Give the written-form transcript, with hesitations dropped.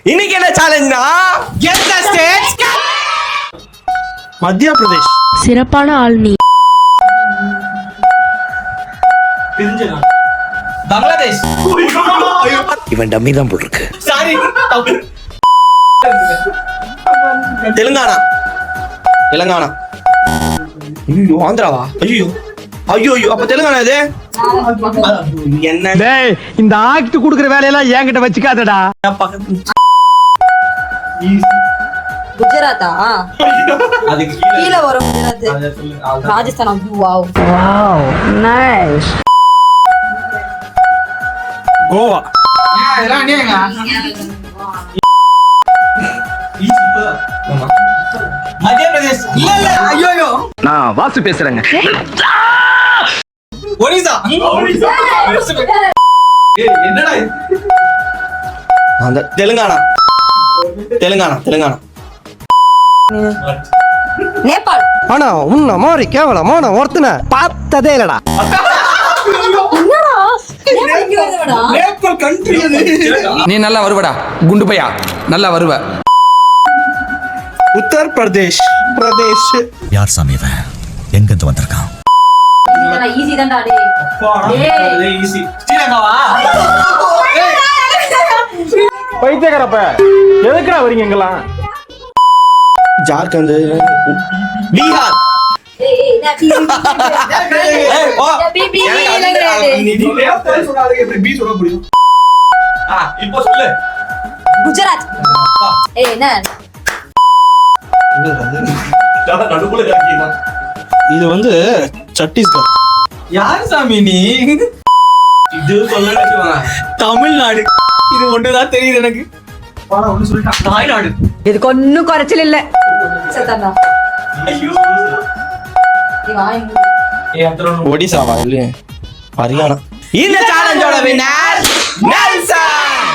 இன்னைக்கு என்ன சேலஞ்ச்னா guess the state. மத்திய பிரதேஷ். சிறப்பான ஆள் நீ. பங்களாதேஷ். இவன் டம்மி தான் போல் இருக்கு. சாரி. தெலுங்கானா. தெலுங்கானா. ஐயோ ஆந்திராவா? ஐயோ ஐயோ அப்ப தெலுங்கானா இது என்ன? டேய் இந்த ஆக்ட் குடுக்குற வேலையெல்லாம் என்கிட்ட வச்சுக்காதடா. குஜராத்தா? அதுக்கு கீழ வரும் குஜராத். ராஜஸ்தான். Wow nice. கோவா. மத்திய பிரதேஷ். இல்ல ஐயோ நான் வாசு பேசுறேங்க. ஒரிசா. என்னடா அந்த தெலுங்கானா. தெலுங்கானா தெலுங்கானா. நேபாள். ஆனா உன்ன மாதிரி கேவலமான ஒருத்தனை பார்த்ததே இல்லடா. என்னடா நேபாள் இங்க வருதுடா. நேபாள் கண்ட்ரி அது. நீ நல்லா வருவடா குண்டு பையா, நல்லா வருவ. உத்தர் பிரதேஷ். பிரதேஷ். யார் சாமி இவன்? எங்க இருந்து வந்திருக்கான்? இதுடா ஈஸி தான்டா டேய். டேய் ஈஸி. ஸ்ரீலங்காவா? பைத்தியக்காரப்ப எதுக்குடா வரீங்க எங்கெல்லாம்? ஜார்க்கண்ட். பீகார். ஏய் ஏய் வா. பிபி நீ பேர் சொல்லாதே எப்படி பீ சொல்ல முடியும்? இப்போ சொல்லு. குஜராத். ஏய் என்ன? நடுவுல இருக்கீங்க. இது வந்து சத்தீஸ்கர். யார் சாமி நீ? இது சொல்லல. தமிழ்நாடு. இது ஒண்ணுதான் தெரியுது எனக்கு. பாடா ஒண்ணு சொல்லிட்டா. தாய்நாடு. இதுக்கு ஒண்ணும் குறைச்சல் இல்ல. சத்தம்டா. ஐயோ. நீ வாய் மூடு. ஒடிசாவா இல்ல ஹரியானா. இந்த சேலஞ்சோட வின்னர் நெல்சன்.